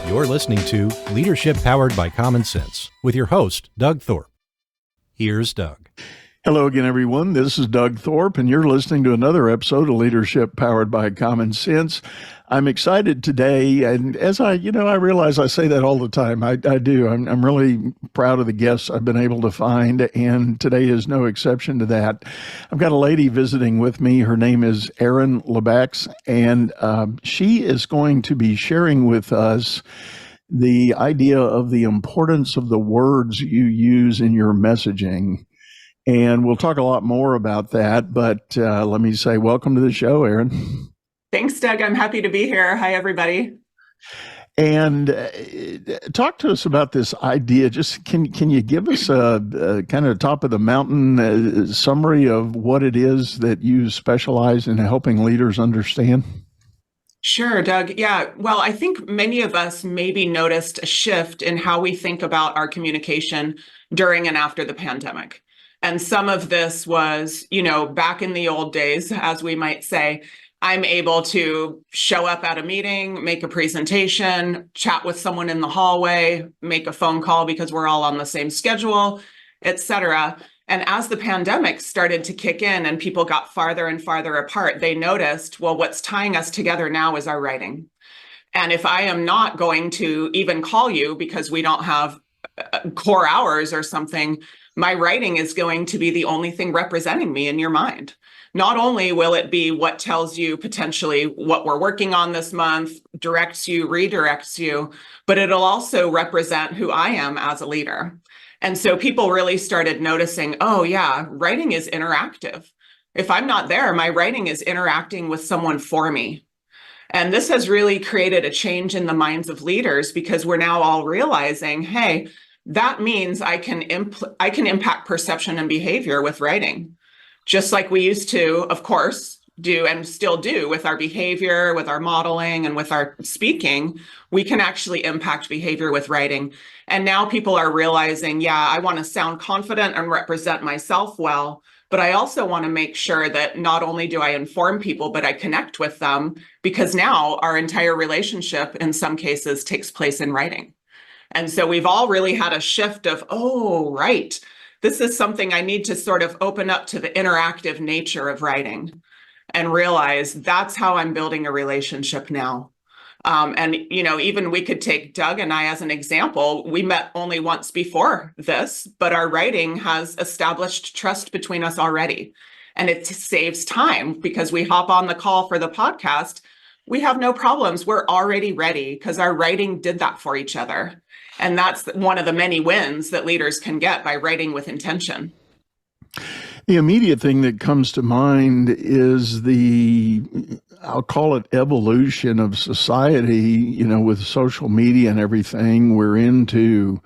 You're listening to Leadership Powered by Common Sense with your host, Doug Thorpe. Here's Doug. Hello again, everyone. This is Doug Thorpe, and you're listening to another episode of Leadership Powered by Common Sense. I'm excited today, and as I realize I say that all the time. I do. I'm really proud of the guests I've been able to find, and today is no exception to that. I've got a lady visiting with me. Her name is Erin Labacqz, and she is going to be sharing with us the idea of the importance of the words you use in your messaging. And we'll talk a lot more about that, but let me say welcome to the show, Erin. Thanks, Doug. I'm happy to be here. Hi, everybody. And talk to us about this idea. Just can you give us a kind of top of the mountain summary of what it is that you specialize in helping leaders understand? Sure, Doug. Yeah, well, I think many of us maybe noticed a shift in how we think about our communication during and after the pandemic. And some of this was, back in the old days, as we might say, I'm able to show up at a meeting, make a presentation, chat with someone in the hallway, make a phone call because we're all on the same schedule, etc. And as the pandemic started to kick in and people got farther and farther apart, they noticed, well, what's tying us together now is our writing. And if I am not going to even call you because we don't have core hours or something, my writing is going to be the only thing representing me in your mind. Not only will it be what tells you potentially what we're working on this month, directs you, redirects you, but it'll also represent who I am as a leader. And so people really started noticing, oh yeah, writing is interactive. If I'm not there, my writing is interacting with someone for me. And this has really created a change in the minds of leaders because we're now all realizing, hey, that means I can impact perception and behavior with writing. Just like we used to, of course, do and still do with our behavior, with our modeling, and with our speaking, we can actually impact behavior with writing. And now people are realizing, yeah, I want to sound confident and represent myself well, but I also want to make sure that not only do I inform people, but I connect with them, because now our entire relationship in some cases takes place in writing. And so we've all really had a shift of, oh, right, this is something I need to sort of open up to the interactive nature of writing and realize that's how I'm building a relationship now. And even we could take Doug and I as an example. We met only once before this, but our writing has established trust between us already. And it saves time because we hop on the call for the podcast. We have no problems. We're already ready because our writing did that for each other. And that's one of the many wins that leaders can get by writing with intention. The immediate thing that comes to mind is I'll call it evolution of society, with social media and everything. We're into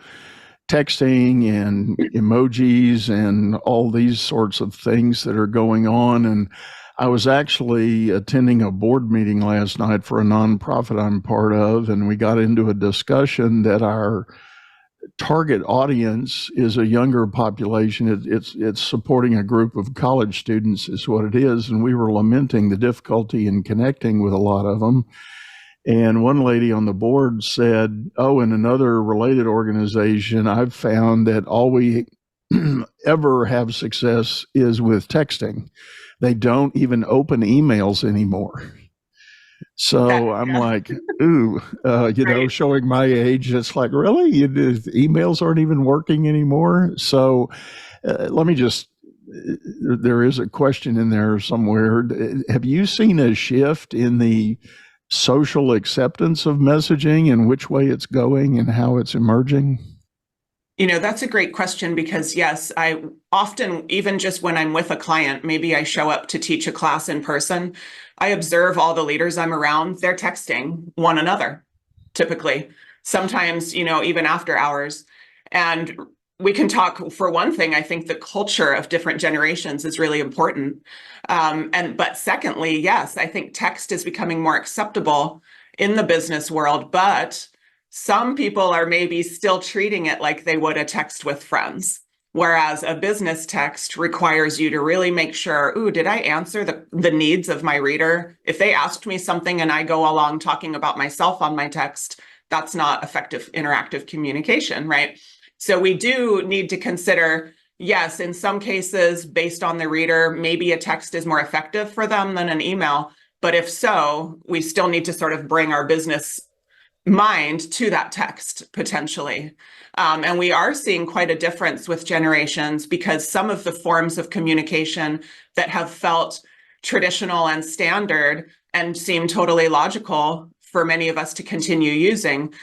texting and emojis and all these sorts of things that are going on. And I was actually attending a board meeting last night for a nonprofit I'm part of, and we got into a discussion that our target audience is a younger population. It's supporting a group of college students is what it is, and we were lamenting the difficulty in connecting with a lot of them. And one lady on the board said, oh, in another related organization, I've found that all we ever have success is with texting. They don't even open emails anymore. So I'm like, ooh, Right. showing my age. It's like, really? Emails aren't even working anymore? So let me there is a question in there somewhere. Have you seen a shift in the social acceptance of messaging and which way it's going and how it's emerging? That's a great question because, yes, I often, even just when I'm with a client, maybe I show up to teach a class in person, I observe all the leaders I'm around, they're texting one another, typically, sometimes, even after hours. And we can talk, for one thing, I think the culture of different generations is really important. But secondly, yes, I think text is becoming more acceptable in the business world, but some people are maybe still treating it like they would a text with friends. Whereas a business text requires you to really make sure, ooh, did I answer the needs of my reader? If they asked me something and I go along talking about myself on my text, that's not effective interactive communication, right? So we do need to consider, yes, in some cases, based on the reader, maybe a text is more effective for them than an email. But if so, we still need to sort of bring our business mind to that text potentially. And we are seeing quite a difference with generations, because some of the forms of communication that have felt traditional and standard and seem totally logical for many of us to continue using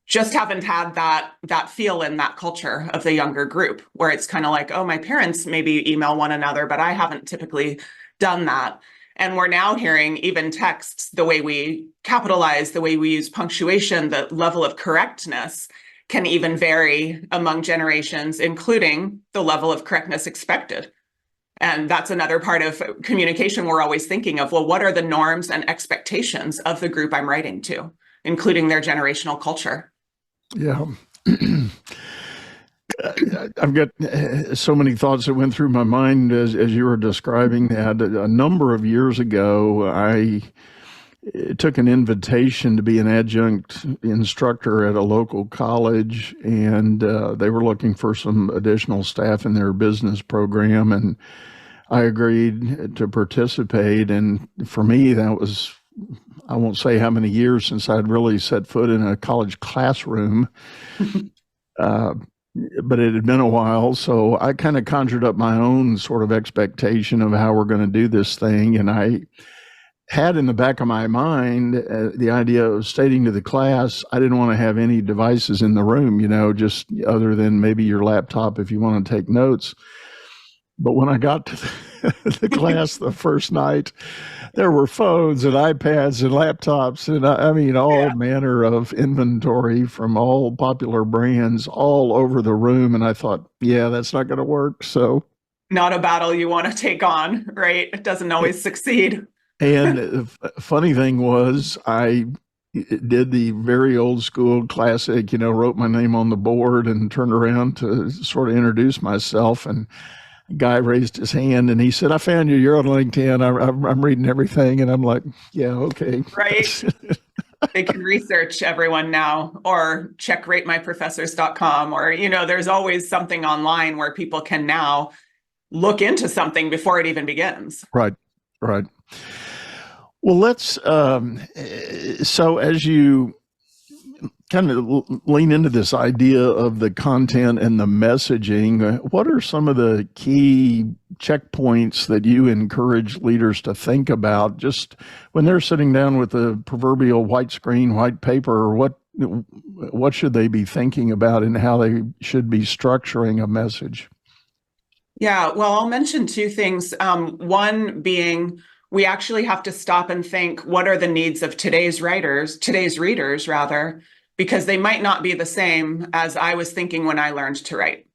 just haven't had that feel in that culture of the younger group, where it's kind of like, oh, my parents maybe email one another, but I haven't typically done that. And we're now hearing even texts, the way we capitalize, the way we use punctuation, the level of correctness can even vary among generations, including the level of correctness expected. And that's another part of communication we're always thinking of. Well, what are the norms and expectations of the group I'm writing to, including their generational culture? Yeah. I've got so many thoughts that went through my mind as you were describing that. A number of years ago, I took an invitation to be an adjunct instructor at a local college, and they were looking for some additional staff in their business program, and I agreed to participate. And for me, that was, I won't say how many years since I'd really set foot in a college classroom. But it had been a while, so I kind of conjured up my own sort of expectation of how we're going to do this thing. And I had in the back of my mind the idea of stating to the class, I didn't want to have any devices in the room, just other than maybe your laptop if you want to take notes. But when I got to the class the first night, there were phones and iPads and laptops and I mean, all manner of inventory from all popular brands all over the room. And I thought, yeah, that's not going to work. So not a battle you want to take on, right? It doesn't always succeed. And the funny thing was, I did the very old school classic, wrote my name on the board and turned around to sort of introduce myself. And guy raised his hand and he said, I found you. You're on LinkedIn. I'm reading everything. And I'm like, yeah, okay. Right. They can research everyone now, or check ratemyprofessors.com, or, there's always something online where people can now look into something before it even begins. Right. Well, let's, so as you kind of lean into this idea of the content and the messaging, what are some of the key checkpoints that you encourage leaders to think about just when they're sitting down with the proverbial white screen, white paper? What should they be thinking about and how they should be structuring a message? Yeah, well, I'll mention two things. One being, we actually have to stop and think, what are the needs of today's readers, because they might not be the same as I was thinking when I learned to write.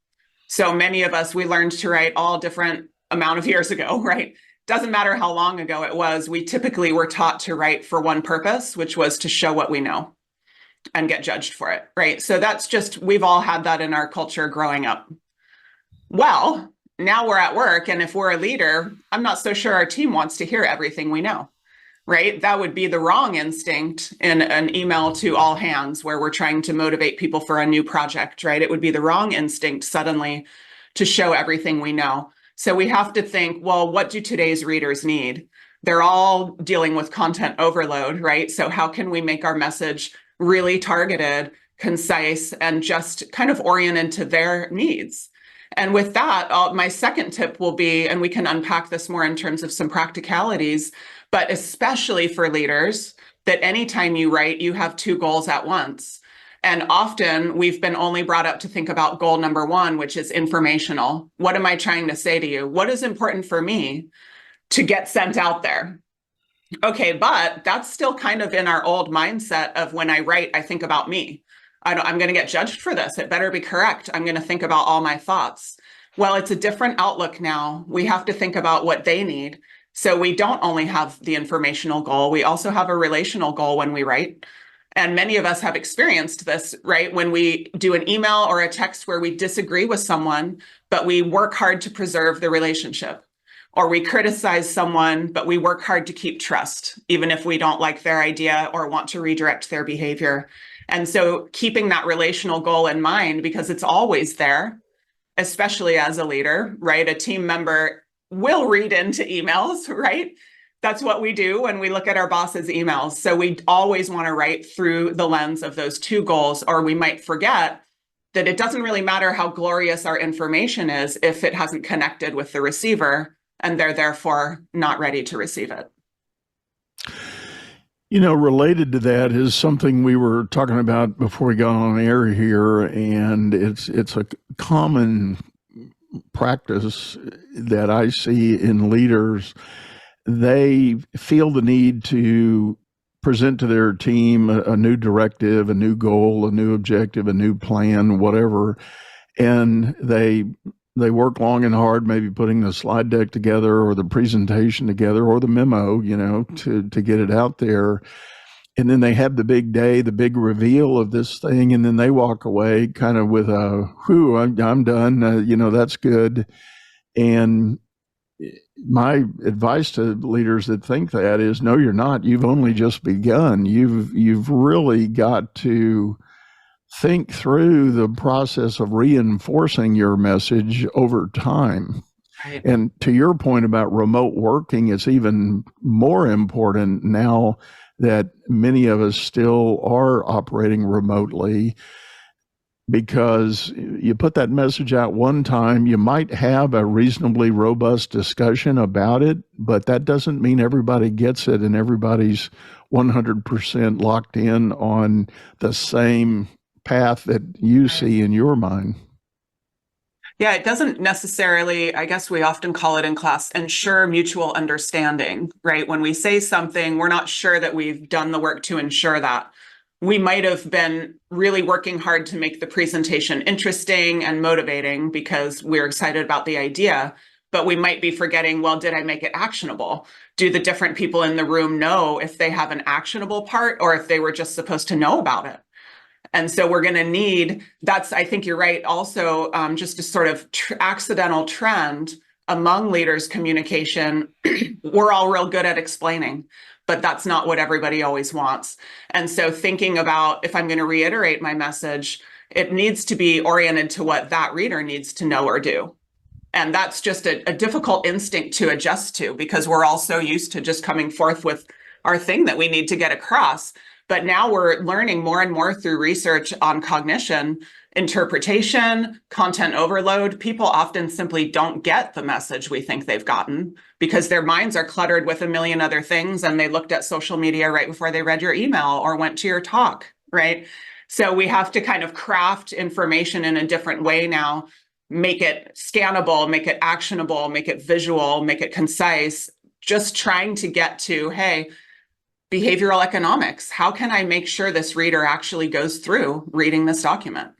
So many of us, we learned to write all different amount of years ago, right? Doesn't matter how long ago it was. We typically were taught to write for one purpose, which was to show what we know and get judged for it, right? So that's just, we've all had that in our culture growing up. Well, now we're at work, and if we're a leader, I'm not so sure our team wants to hear everything we know. Right? That would be the wrong instinct in an email to all hands where we're trying to motivate people for a new project, right? It would be the wrong instinct suddenly to show everything we know. So we have to think, well, what do today's readers need? They're all dealing with content overload, right? So how can we make our message really targeted, concise, and just kind of oriented to their needs? And with that, my second tip will be, and we can unpack this more in terms of some practicalities, but especially for leaders, that anytime you write, you have two goals at once. And often we've been only brought up to think about goal number one, which is informational. What am I trying to say to you? What is important for me to get sent out there? Okay, but that's still kind of in our old mindset of when I write, I think about me. I'm going to get judged for this. It better be correct. I'm going to think about all my thoughts. Well, it's a different outlook now. We have to think about what they need. So we don't only have the informational goal, we also have a relational goal when we write. And many of us have experienced this, right? When we do an email or a text where we disagree with someone, but we work hard to preserve the relationship. or we criticize someone, but we work hard to keep trust, even if we don't like their idea or want to redirect their behavior. And so keeping that relational goal in mind, because it's always there, especially as a leader, right? A team member will read into emails, right? That's what we do when we look at our boss's emails. So we always want to write through the lens of those two goals, or we might forget that it doesn't really matter how glorious our information is if it hasn't connected with the receiver and they're therefore not ready to receive it. Related to that is something we were talking about before we got on air here, and it's a common practice that I see in leaders. They feel the need to present to their team a new directive, a new goal, a new objective, a new plan, whatever, and they work long and hard, maybe putting the slide deck together or the presentation together or the memo, to get it out there. And then they have the big day, the big reveal of this thing, and then they walk away kind of with a, whew, I'm done, that's good. And my advice to leaders that think that is, no, you're not. You've only just begun. You've really got to think through the process of reinforcing your message over time. Right. And to your point about remote working, it's even more important now that many of us still are operating remotely, because you put that message out one time, you might have a reasonably robust discussion about it, but that doesn't mean everybody gets it and everybody's 100% locked in on the same path that you see in your mind. Yeah, it doesn't necessarily, I guess we often call it in class, ensure mutual understanding, right? When we say something, we're not sure that we've done the work to ensure that. We might have been really working hard to make the presentation interesting and motivating because we're excited about the idea, but we might be forgetting, well, did I make it actionable? Do the different people in the room know if they have an actionable part or if they were just supposed to know about it? And so we're going to need, I think you're right, also just a sort of accidental trend among leaders' communication. We're all real good at explaining, but that's not what everybody always wants. And so thinking about, if I'm going to reiterate my message, it needs to be oriented to what that reader needs to know or do. And that's just a difficult instinct to adjust to, because we're all so used to just coming forth with our thing that we need to get across. But now we're learning more and more through research on cognition, interpretation, content overload. People often simply don't get the message we think they've gotten because their minds are cluttered with a million other things, and they looked at social media right before they read your email or went to your talk, right? So we have to kind of craft information in a different way now, make it scannable, make it actionable, make it visual, make it concise, just trying to get to, hey, behavioral economics. How can I make sure this reader actually goes through reading this document?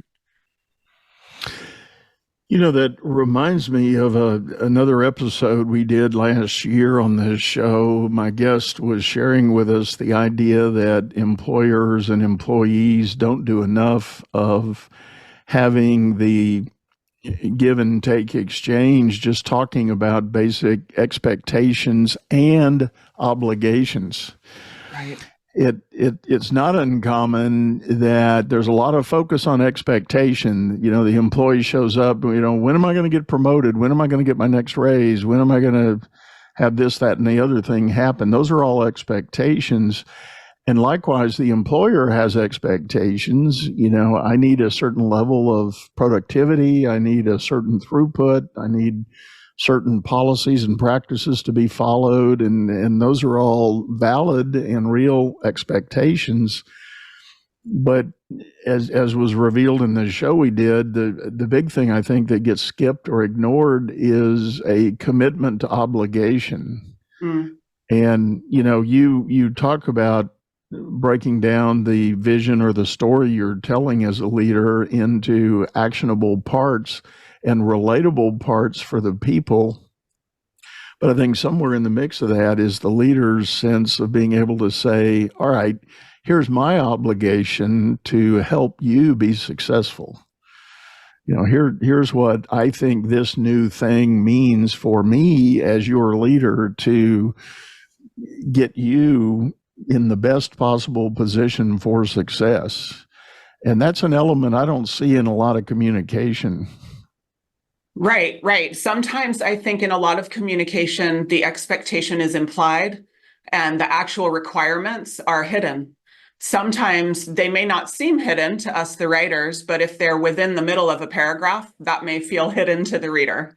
That reminds me of another episode we did last year on this show. My guest was sharing with us the idea that employers and employees don't do enough of having the give and take exchange, just talking about basic expectations and obligations. Right. It's not uncommon that there's a lot of focus on expectation. The employee shows up, when am I going to get promoted? When am I going to get my next raise? When am I going to have this, that, and the other thing happen? Those are all expectations. And likewise, the employer has expectations. I need a certain level of productivity. I need a certain throughput. I need certain policies and practices to be followed. And those are all valid and real expectations. But as was revealed in the show we did, the big thing I think that gets skipped or ignored is a commitment to obligation. Mm. And, you talk about breaking down the vision or the story you're telling as a leader into actionable parts and relatable parts for the people. But I think somewhere in the mix of that is the leader's sense of being able to say, all right, here's my obligation to help you be successful. Here's what I think this new thing means for me as your leader to get you in the best possible position for success. And that's an element I don't see in a lot of communication. Right, right. Sometimes I think in a lot of communication, the expectation is implied and the actual requirements are hidden. Sometimes they may not seem hidden to us, the writers, but if they're within the middle of a paragraph, that may feel hidden to the reader.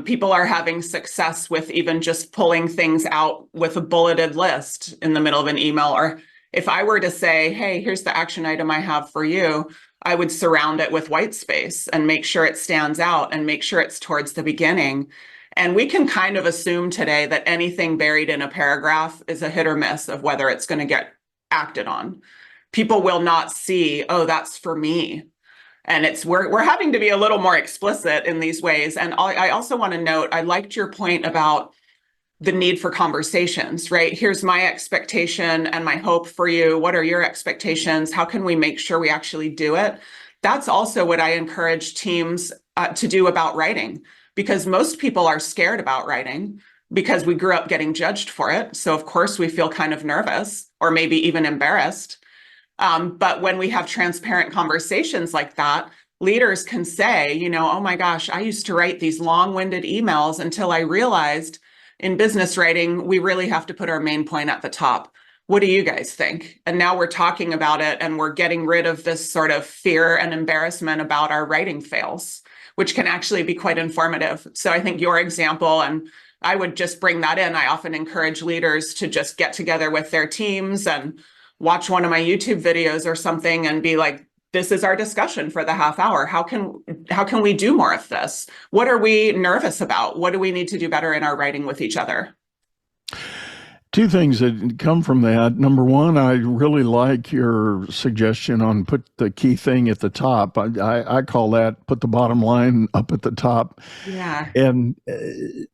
People are having success with even just pulling things out with a bulleted list in the middle of an email. Or if I were to say, hey, here's the action item I have for you, I would surround it with white space and make sure it stands out and make sure it's towards the beginning. And we can kind of assume today that anything buried in a paragraph is a hit or miss of whether it's going to get acted on. People will not see, oh, that's for me. And we're having to be a little more explicit in these ways. And I also want to note, I liked your point about the need for conversations, right? Here's my expectation and my hope for you. What are your expectations? How can we make sure we actually do it? That's also what I encourage teams to do about writing, because most people are scared about writing because we grew up getting judged for it. So of course we feel kind of nervous or maybe even embarrassed. But when we have transparent conversations like that, leaders can say, oh my gosh, I used to write these long-winded emails until I realized in business writing, we really have to put our main point at the top. What do you guys think? And now we're talking about it and we're getting rid of this sort of fear and embarrassment about our writing fails, which can actually be quite informative. So I think your example, and I would just bring that in. I often encourage leaders to just get together with their teams and watch one of my YouTube videos or something and be like, this is our discussion for the half hour. How can we do more of this? What are we nervous about? What do we need to do better in our writing with each other? Two things that come from that. Number one, I really like your suggestion on put the key thing at the top. I call that put the bottom line up at the top. Yeah. And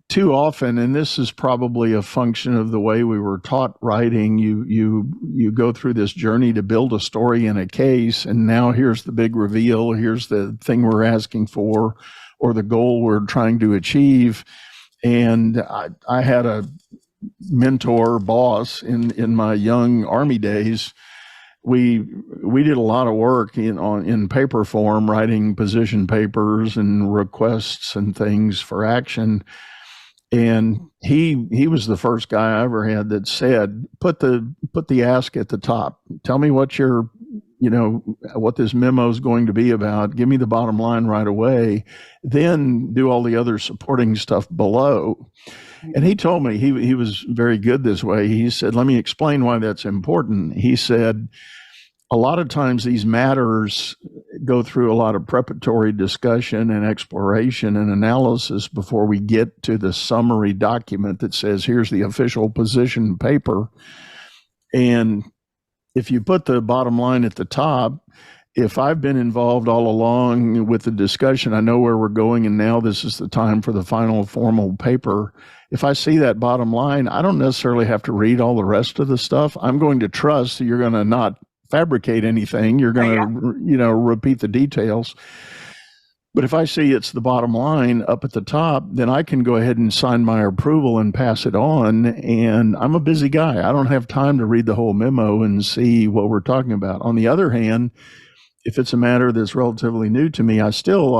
too often, and this is probably a function of the way we were taught writing, you go through this journey to build a story in a case, and now here's the big reveal, here's the thing we're asking for, or the goal we're trying to achieve. And I had a mentor boss in my young Army days. We did a lot of work in paper form, writing position papers and requests and things for action. And he was the first guy I ever had that said, put the ask at the top. Tell me what what this memo is going to be about. Give me the bottom line right away. Then do all the other supporting stuff below. And he told me, he was very good this way. He said, let me explain why that's important. He said, a lot of times these matters go through a lot of preparatory discussion and exploration and analysis before we get to the summary document that says, here's the official position paper. And if you put the bottom line at the top, if I've been involved all along with the discussion, I know where we're going, and now this is the time for the final formal paper. If I see that bottom line, I don't necessarily have to read all the rest of the stuff. I'm going to trust that you're going to not fabricate anything. You're going to, repeat the details. But if I see it's the bottom line up at the top, then I can go ahead and sign my approval and pass it on. And I'm a busy guy. I don't have time to read the whole memo and see what we're talking about. On the other hand, if it's a matter that's relatively new to me, I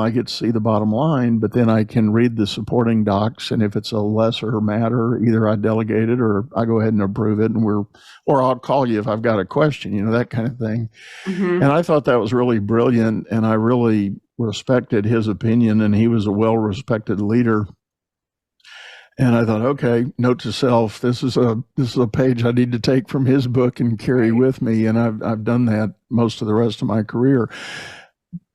get to see the bottom line, but then I can read the supporting docs. And if it's a lesser matter, either I delegate it or I go ahead and approve it, or I'll call you if I've got a question, that kind of thing. Mm-hmm. And I thought that was really brilliant, and I really respected his opinion, and he was a well-respected leader. And I thought, okay, note to self, this is a page I need to take from his book and carry with me. And I've done that most of the rest of my career.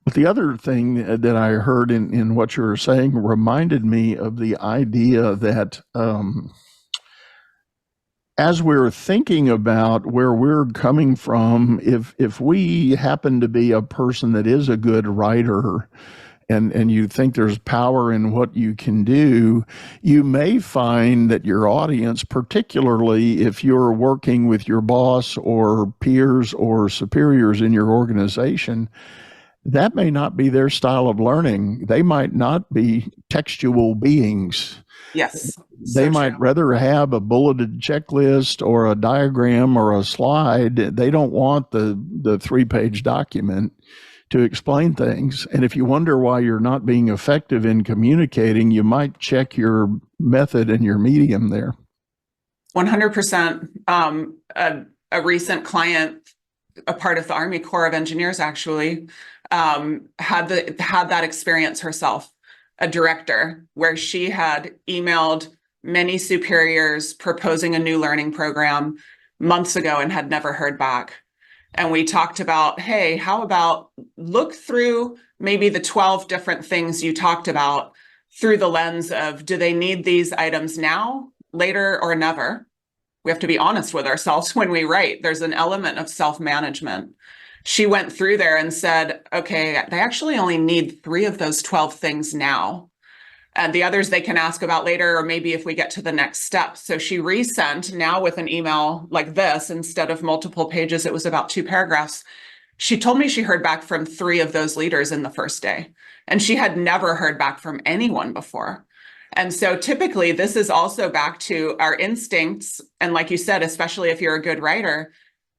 But the other thing that I heard in what you were saying reminded me of the idea that as we're thinking about where we're coming from, if we happen to be a person that is a good writer, and you think there's power in what you can do, you may find that your audience, particularly if you're working with your boss or peers or superiors in your organization, that may not be their style of learning. They might not be textual beings. Yes. They might rather have a bulleted checklist or a diagram or a slide. They don't want the 3-page document to explain things. And if you wonder why you're not being effective in communicating, you might check your method and your medium there. 100%. A recent client, a part of the Army Corps of Engineers, actually, had that experience herself. A director where she had emailed many superiors proposing a new learning program months ago and had never heard back. And we talked about, hey, how about look through maybe the 12 different things you talked about through the lens of, do they need these items now, later, or never? We have to be honest with ourselves when we write. There's an element of self-management. She went through there and said, okay, they actually only need 3 of those 12 things now. And the others they can ask about later, or maybe if we get to the next step. So she resent now with an email like this, instead of multiple pages, it was about 2 paragraphs. She told me she heard back from 3 of those leaders in the first day, and she had never heard back from anyone before. And so typically this is also back to our instincts. And like you said, especially if you're a good writer,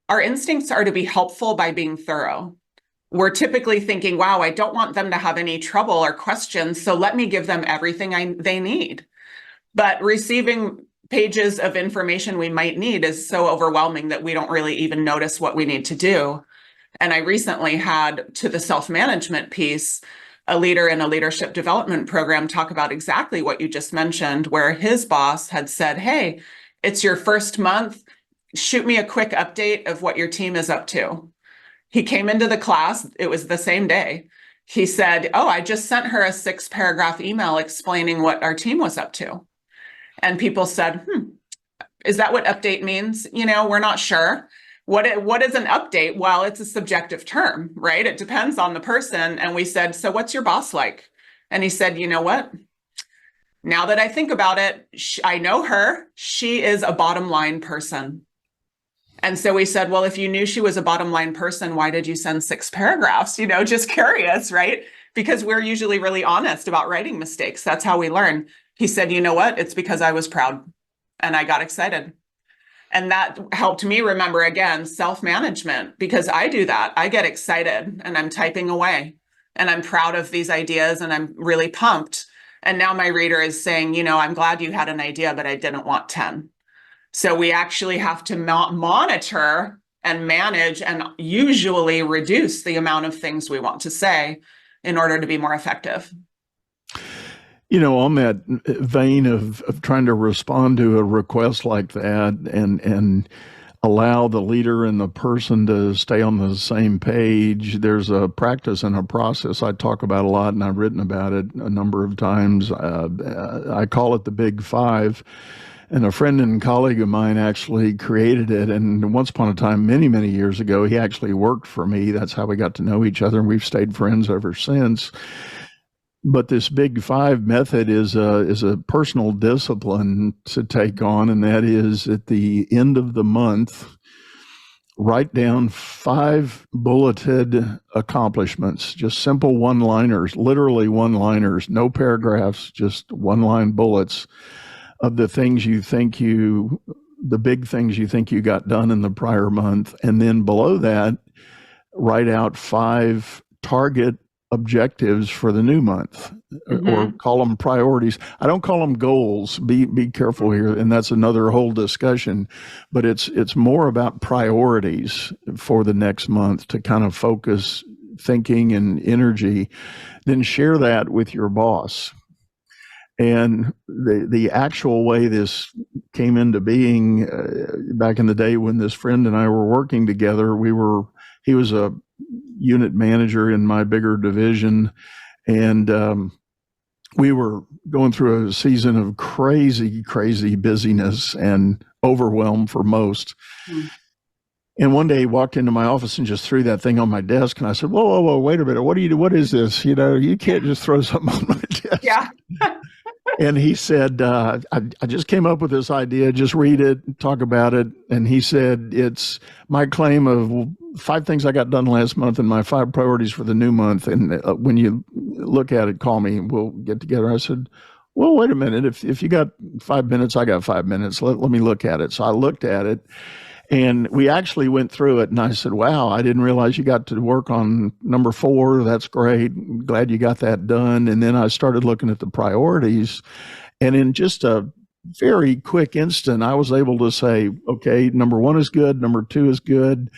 our instincts are to be helpful by being thorough. We're typically thinking, wow, I don't want them to have any trouble or questions, so let me give them everything they need. But receiving pages of information we might need is so overwhelming that we don't really even notice what we need to do. And I recently had, to the self-management piece, a leader in a leadership development program talk about exactly what you just mentioned, where his boss had said, hey, it's your first month, shoot me a quick update of what your team is up to. He came into the class, it was the same day. He said, oh, I just sent her a 6-paragraph email explaining what our team was up to. And people said, is that what update means? We're not sure. What is an update? Well, it's a subjective term, right? It depends on the person. And we said, so what's your boss like? And he said, you know what? Now that I think about it, I know her. She is a bottom line person. And so we said, well, if you knew she was a bottom line person, why did you send 6 paragraphs? Just curious, right? Because we're usually really honest about writing mistakes. That's how we learn. He said, you know what? It's because I was proud and I got excited. And that helped me remember, again, self-management, because I do that. I get excited and I'm typing away and I'm proud of these ideas and I'm really pumped. And now my reader is saying, I'm glad you had an idea, but I didn't want 10. So we actually have to monitor and manage and usually reduce the amount of things we want to say in order to be more effective. On that vein of trying to respond to a request like that and allow the leader and the person to stay on the same page, there's a practice and a process I talk about a lot, and I've written about it a number of times. I call it the Big 5. And a friend and colleague of mine actually created it. And once upon a time, many, many years ago, he actually worked for me. That's how we got to know each other. And we've stayed friends ever since. But this Big 5 method is a personal discipline to take on. And that is, at the end of the month, write down 5 bulleted accomplishments, just simple one-liners, literally one-liners, no paragraphs, just one-line bullets of the things you think the big things you think you got done in the prior month. And then below that, write out 5 target objectives for the new month, or call them priorities. I don't call them goals. Be careful here. And that's another whole discussion, but it's more about priorities for the next month to kind of focus thinking and energy. Then share that with your boss. And the actual way this came into being back in the day when this friend and I were working together, he was a unit manager in my bigger division, and we were going through a season of crazy busyness and overwhelm for most. And one day he walked into my office and just threw that thing on my desk. And I said, whoa, wait a minute. What is this? You can't just throw something on my desk. Yeah. And he said, I just came up with this idea, just read it, talk about it. And he said, it's my claim of 5 things I got done last month and my 5 priorities for the new month. And when you look at it, call me, we'll get together. I said, well, wait a minute. If you got 5 minutes, I got 5 minutes. Let me look at it. So I looked at it. And we actually went through it, and I said, wow, I didn't realize you got to work on number 4. That's great. Glad you got that done. And then I started looking at the priorities. And in just a very quick instant, I was able to say, okay, number 1 is good. Number 2 is good.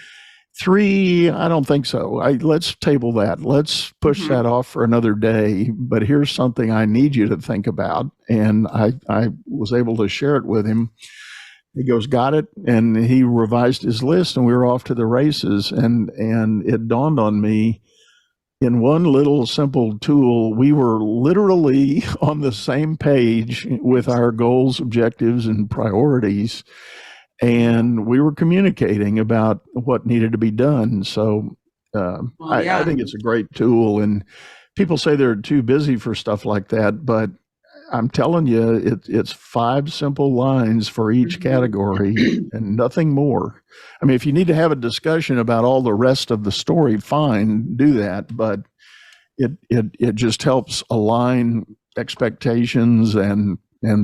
3, I don't think so. Let's table that. Let's push that off for another day. But here's something I need you to think about. And I was able to share it with him. He goes, got it. And he revised his list and we were off to the races. And it dawned on me, in one little simple tool, we were literally on the same page with our goals, objectives, and priorities. And we were communicating about what needed to be done. So I think it's a great tool. And people say they're too busy for stuff like that, but I'm telling you, it's 5 simple lines for each category and nothing more. I mean, if you need to have a discussion about all the rest of the story, fine, do that. But it just helps align expectations and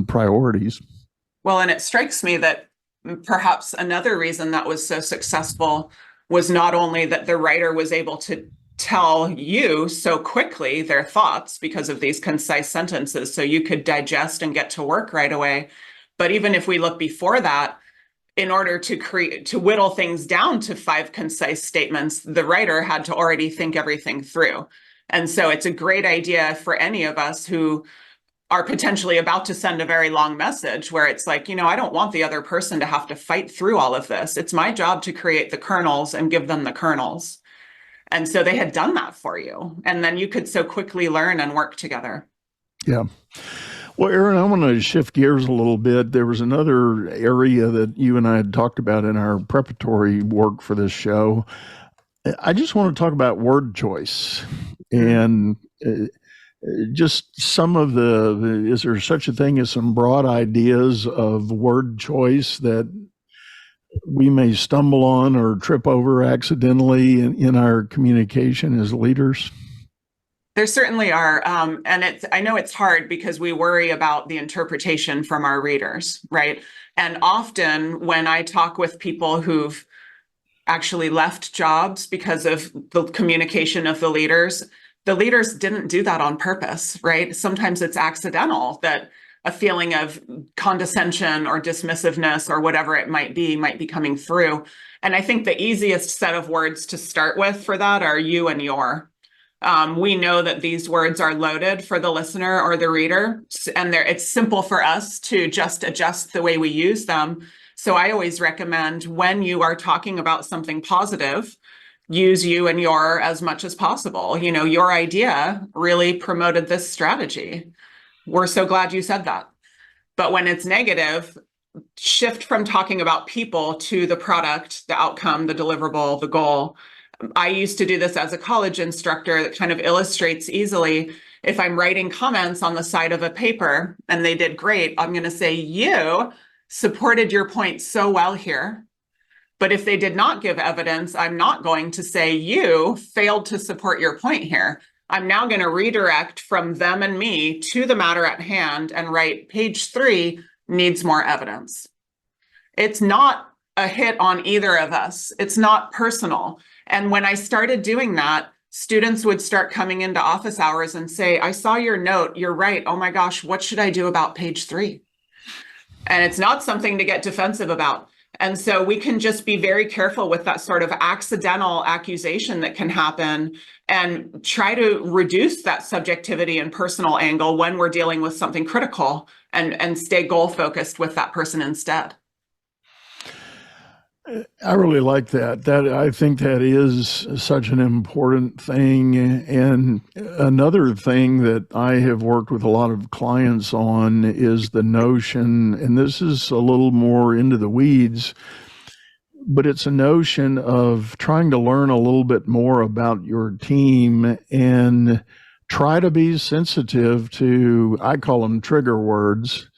priorities. Well, and it strikes me that perhaps another reason that was so successful was not only that the writer was able to tell you so quickly their thoughts because of these concise sentences, so you could digest and get to work right away. But even if we look before that, in order to whittle things down to 5 concise statements, the writer had to already think everything through. And so it's a great idea for any of us who are potentially about to send a very long message where it's like, I don't want the other person to have to fight through all of this. It's my job to create the kernels and give them the kernels. And so they had done that for you. And then you could so quickly learn and work together. Yeah. Well, Erin, I want to shift gears a little bit. There was another area that you and I had talked about in our preparatory work for this show. I just want to talk about word choice and just some of is there such a thing as some broad ideas of word choice that we may stumble on or trip over accidentally in our communication as leaders? There certainly are. And I know it's hard because we worry about the interpretation from our readers, right? And often when I talk with people who've actually left jobs because of the communication of the leaders didn't do that on purpose, right? Sometimes it's accidental that a feeling of condescension or dismissiveness or whatever it might be coming through. And I think the easiest set of words to start with for that are you and your. We know that these words are loaded for the listener or the reader, and it's simple for us to just adjust the way we use them. So I always recommend when you are talking about something positive, use you and your as much as possible. Your idea really promoted this strategy. We're so glad you said that. But when it's negative, shift from talking about people to the product, the outcome, the deliverable, the goal. I used to do this as a college instructor that kind of illustrates easily. If I'm writing comments on the side of a paper and they did great, I'm going to say, you supported your point so well here. But if they did not give evidence, I'm not going to say you failed to support your point here. I'm now going to redirect from them and me to the matter at hand and write page 3 needs more evidence. It's not a hit on either of us. It's not personal. And when I started doing that, students would start coming into office hours and say, I saw your note. You're right. Oh my gosh, what should I do about page 3? And it's not something to get defensive about. And so we can just be very careful with that sort of accidental accusation that can happen and try to reduce that subjectivity and personal angle when we're dealing with something critical and stay goal focused with that person instead. I really like that. I think that is such an important thing. And another thing that I have worked with a lot of clients on is the notion, and this is a little more into the weeds, but it's a notion of trying to learn a little bit more about your team and try to be sensitive to, I call them trigger words,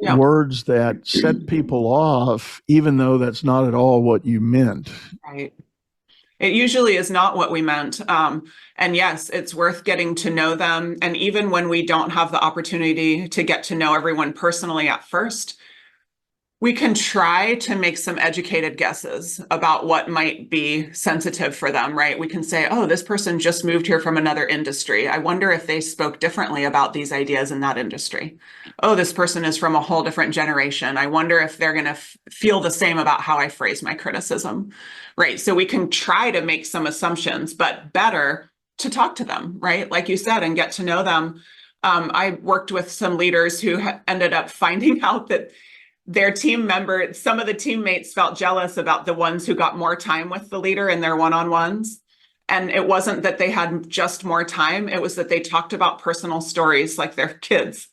Yeah. words that set people off, even though that's not at all what you meant. Right. It usually is not what we meant. And yes, it's worth getting to know them. And even when we don't have the opportunity to get to know everyone personally at first, we can try to make some educated guesses about what might be sensitive for them, right? We can say, oh, this person just moved here from another industry. I wonder if they spoke differently about these ideas in that industry. Oh, this person is from a whole different generation. I wonder if they're going to feel the same about how I phrase my criticism, right? So we can try to make some assumptions, but better to talk to them, right? Like you said, and get to know them. I worked with some leaders who ended up finding out that their team member, some of the teammates felt jealous about the ones who got more time with the leader in their one-on-ones. And it wasn't that they had just more time. It was that they talked about personal stories like their kids.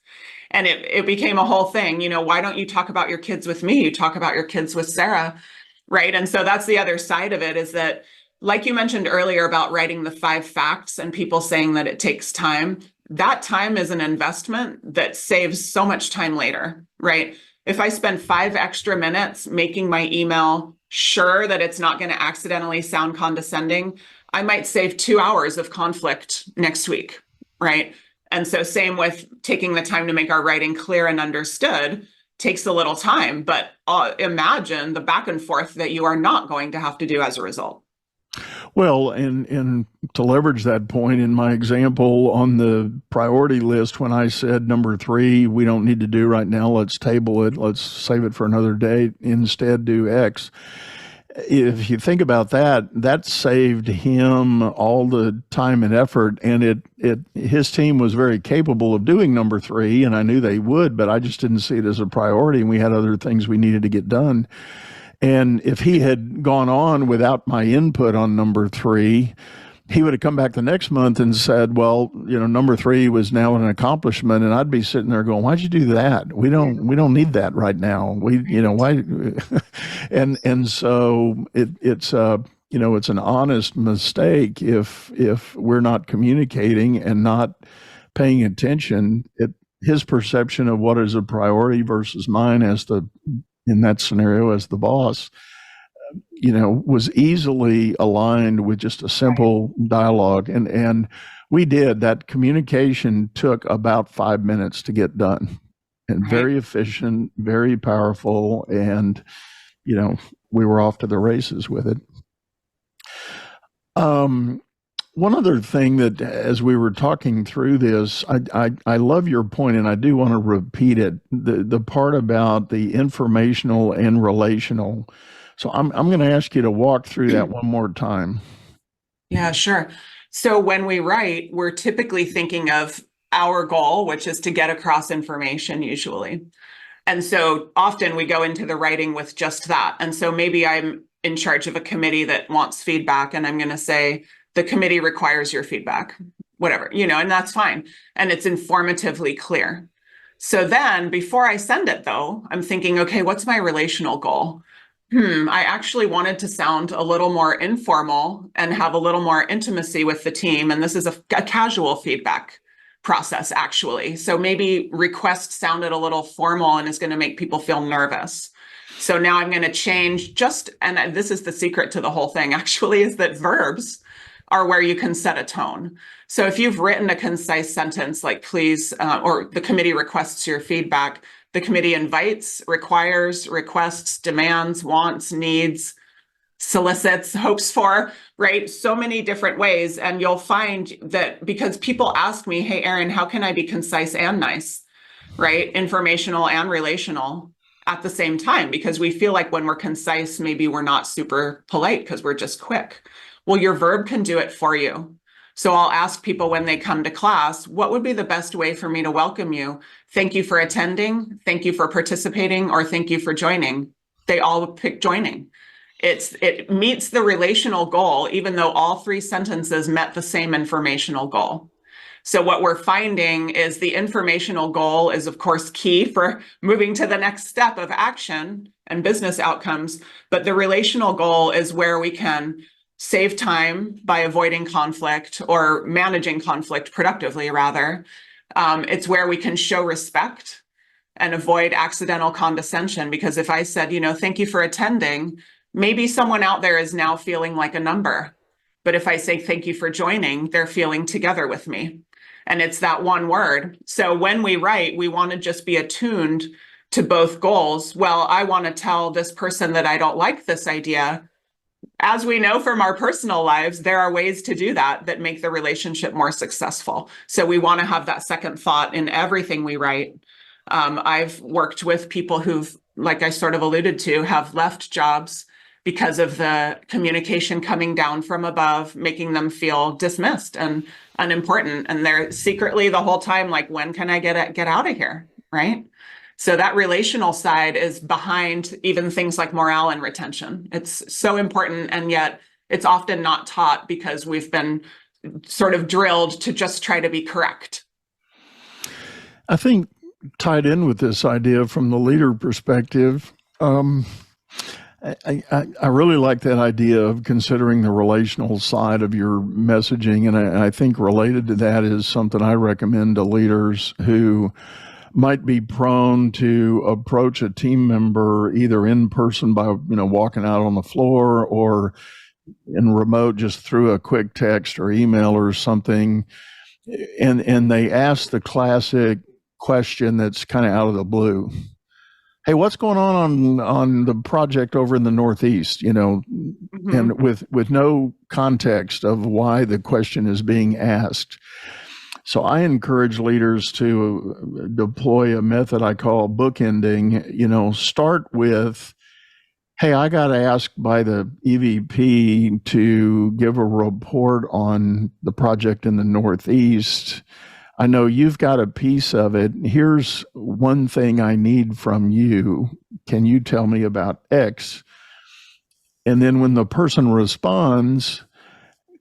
And it became a whole thing. You know, why don't you talk about your kids with me? You talk about your kids with Sarah, right? And so that's the other side of it, is that, like you mentioned earlier about writing the 5 facts and people saying that it takes time, that time is an investment that saves so much time later, right? If I spend 5 extra minutes making my email sure that it's not going to accidentally sound condescending, I might save 2 hours of conflict next week, right? And so same with taking the time to make our writing clear and understood. Takes a little time, but imagine the back and forth that you are not going to have to do as a result. Well, and to leverage that point, in my example on the priority list, when I said number 3, we don't need to do right now, let's table it, let's save it for another day, instead do X. If you think about that, that saved him all the time and effort, and his team was very capable of doing number 3, and I knew they would, but I just didn't see it as a priority, and we had other things we needed to get done. And if he had gone on without my input on number 3, he would have come back the next month and said, well, you know, number 3 was now an accomplishment. And I'd be sitting there going, why'd you do that? We don't need that right now. Why? and so it's an honest mistake if we're not communicating and not paying attention. His perception of what is a priority versus mine in that scenario as the boss, was easily aligned with just a simple dialogue. And we did. That communication took about 5 minutes to get done, and very efficient, very powerful. And, we were off to the races with it. One other thing that, as we were talking through this, I love your point, and I do want to repeat it. The part about the informational and relational. So I'm going to ask you to walk through that one more time. Yeah, sure. So when we write, we're typically thinking of our goal, which is to get across information usually. And so often we go into the writing with just that. And so maybe I'm in charge of a committee that wants feedback, and I'm going to say, the committee requires your feedback, whatever, and that's fine. And it's informatively clear. So then before I send it though, I'm thinking, okay, what's my relational goal? I actually wanted to sound a little more informal and have a little more intimacy with the team. And this is a casual feedback process, actually. So maybe request sounded a little formal and is going to make people feel nervous. So now I'm going to change and this is the secret to the whole thing, actually, is that verbs are where you can set a tone. So if you've written a concise sentence like please, or the committee requests your feedback, the committee invites, requires, requests, demands, wants, needs, solicits, hopes for, right? So many different ways. And you'll find that because people ask me, hey, Erin, how can I be concise and nice, right? Informational and relational at the same time, because we feel like when we're concise, maybe we're not super polite because we're just quick. Well, your verb can do it for you. So I'll ask people when they come to class, what would be the best way for me to welcome you? Thank you for attending, thank you for participating, or thank you for joining. They all pick joining. It meets the relational goal, even though all 3 sentences met the same informational goal. So what we're finding is the informational goal is, of course, key for moving to the next step of action and business outcomes. But the relational goal is where we can save time by avoiding conflict or managing conflict productively, rather. It's where we can show respect and avoid accidental condescension. Because if I said, thank you for attending, maybe someone out there is now feeling like a number. But if I say thank you for joining, they're feeling together with me. And it's that one word. So when we write, we want to just be attuned to both goals. Well, I want to tell this person that I don't like this idea. As we know from our personal lives, there are ways to do that make the relationship more successful. So we want to have that second thought in everything we write. I've worked with people who've, like I sort of alluded to, have left jobs because of the communication coming down from above, making them feel dismissed and unimportant. And they're secretly the whole time like, when can I get out of here, right? So that relational side is behind even things like morale and retention. It's so important, and yet it's often not taught because we've been sort of drilled to just try to be correct. I think tied in with this idea from the leader perspective, I really like that idea of considering the relational side of your messaging. And I think related to that is something I recommend to leaders who might be prone to approach a team member either in person by, walking out on the floor, or in remote just through a quick text or email or something. And they ask the classic question that's kind of out of the blue. Hey, what's going on the project over in the Northeast, Mm-hmm. and with no context of why the question is being asked. So I encourage leaders to deploy a method I call bookending. Start with, hey, I got asked by the EVP to give a report on the project in the Northeast. I know you've got a piece of it. Here's one thing I need from you. Can you tell me about X? And then when the person responds,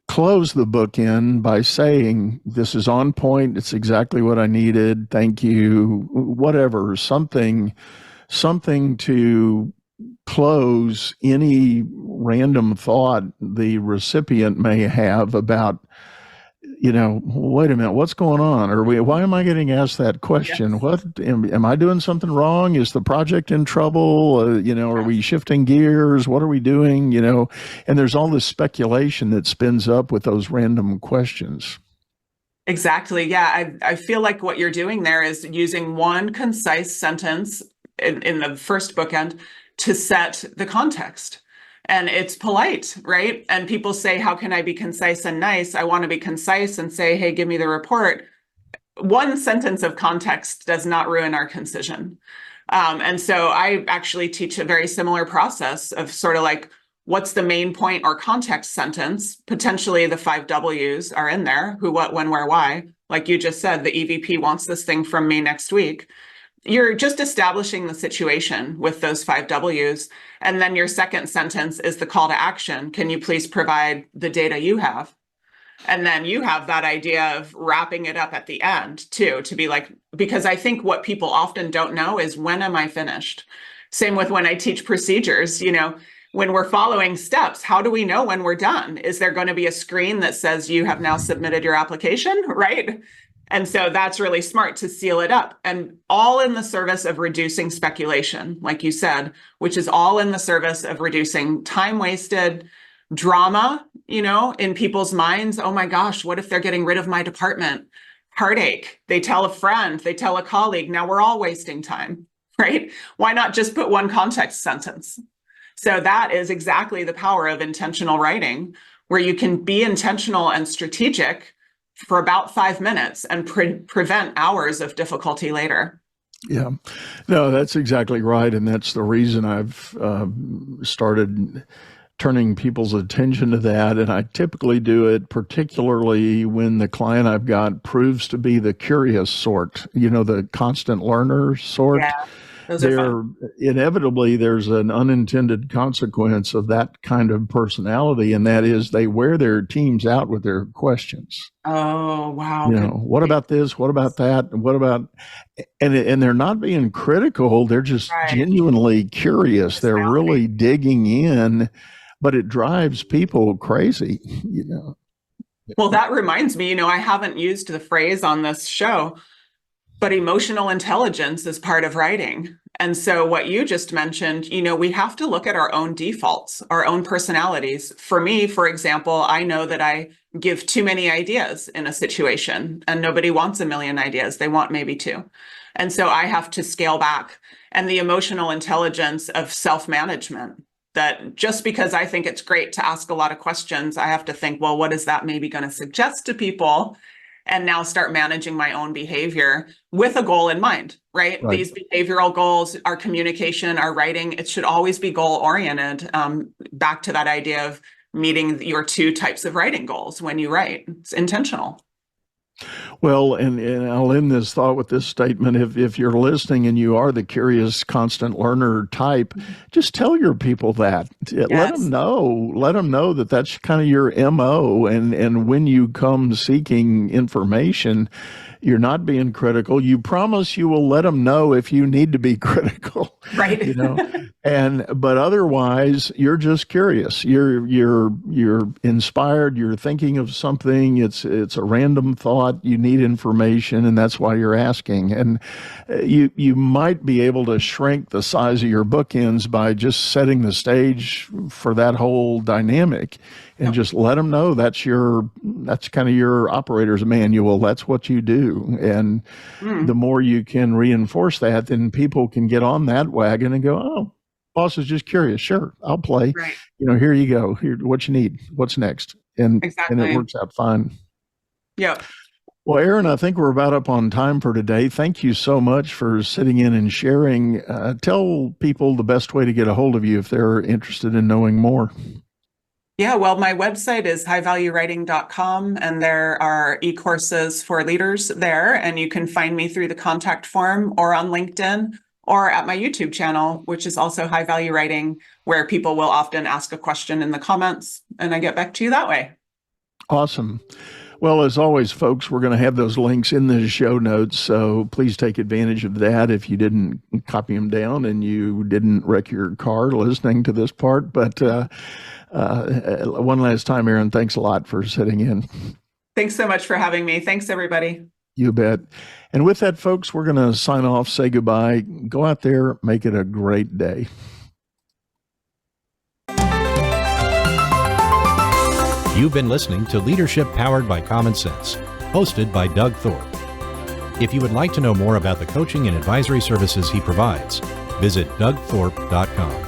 close the bookend by saying, this is on point. It's exactly what I needed. Thank you. Whatever, something to close any random thought the recipient may have about, wait a minute, what's going on? Or why am I getting asked that question? Yes. What am I doing something wrong? Is the project in trouble? Are we shifting gears? What are we doing? And there's all this speculation that spins up with those random questions. Exactly. Yeah. I feel like what you're doing there is using one concise sentence in the first bookend to set the context. And it's polite, right? And people say, how can I be concise and nice? I want to be concise and say, hey, give me the report. One sentence of context does not ruin our concision. And so I actually teach a very similar process of sort of like, what's the main point or context sentence? Potentially the 5 W's are in there: who, what, when, where, why. Like you just said, the EVP wants this thing from me next week. You're just establishing the situation with those 5 W's. And then your second sentence is the call to action. Can you please provide the data you have? And then you have that idea of wrapping it up at the end too, to be like, because I think what people often don't know is, when am I finished? Same with when I teach procedures, when we're following steps, how do we know when we're done? Is there going to be a screen that says you have now submitted your application, right? And so that's really smart to seal it up, and all in the service of reducing speculation, like you said, which is all in the service of reducing time wasted, drama, in people's minds. Oh my gosh, what if they're getting rid of my department? Heartache. They tell a friend, they tell a colleague. Now we're all wasting time, right? Why not just put one context sentence? So that is exactly the power of intentional writing, where you can be intentional and strategic for about 5 minutes and prevent hours of difficulty later. Yeah, no, that's exactly right. And that's the reason I've started turning people's attention to that. And I typically do it particularly when the client I've got proves to be the curious sort, the constant learner sort. Yeah, those are fun. Inevitably, there's an unintended consequence of that kind of personality, and that is they wear their teams out with their questions. Oh, wow. What about this? What about that? And what about, and they're not being critical. They're just Right. genuinely curious. They're really digging in but it drives people crazy, Well, that reminds me, I haven't used the phrase on this show, but emotional intelligence is part of writing. And so what you just mentioned, we have to look at our own defaults, our own personalities. For me, for example, I know that I give too many ideas in a situation, and nobody wants a million ideas. They want maybe two. And so I have to scale back. And the emotional intelligence of self-management, that just because I think it's great to ask a lot of questions, I have to think, well, what is that maybe going to suggest to people? And now start managing my own behavior with a goal in mind, right? These behavioral goals, our communication, our writing, it should always be goal oriented. Back to that idea of meeting your two types of writing goals when you write. It's intentional. Well, and I'll end this thought with this statement. If you're listening and you are the curious, constant learner type, just tell your people that. Yes. Let them know that that's kind of your MO. And when you come seeking information, you're not being critical. You promise you will let them know if you need to be critical. Right. But otherwise, you're just curious. You're inspired. You're thinking of something. It's a random thought. You need information, and that's why you're asking. And you might be able to shrink the size of your bookends by just setting the stage for that whole dynamic, and just let them know that's kind of your operator's manual. That's what you do. And the more you can reinforce that, then people can get on that wagon and go, oh, boss is just curious. Sure, I'll play. Right. Here you go. Here, what you need. What's next? And it works out fine. Yeah. Well, Erin, I think we're about up on time for today. Thank you so much for sitting in and sharing. Tell people the best way to get a hold of you if they're interested in knowing more. Yeah, well, my website is highvaluewriting.com, and there are e-courses for leaders there, and you can find me through the contact form or on LinkedIn or at my YouTube channel, which is also High Value Writing, where people will often ask a question in the comments, and I get back to you that way. Awesome. Well, as always, folks, we're going to have those links in the show notes, so please take advantage of that if you didn't copy them down and you didn't wreck your car listening to this part. But one last time, Erin, thanks a lot for sitting in. Thanks so much for having me. Thanks, everybody. You bet. And with that, folks, we're going to sign off, say goodbye. Go out there, make it a great day. You've been listening to Leadership Powered by Common Sense, hosted by Doug Thorpe. If you would like to know more about the coaching and advisory services he provides, visit dougthorpe.com.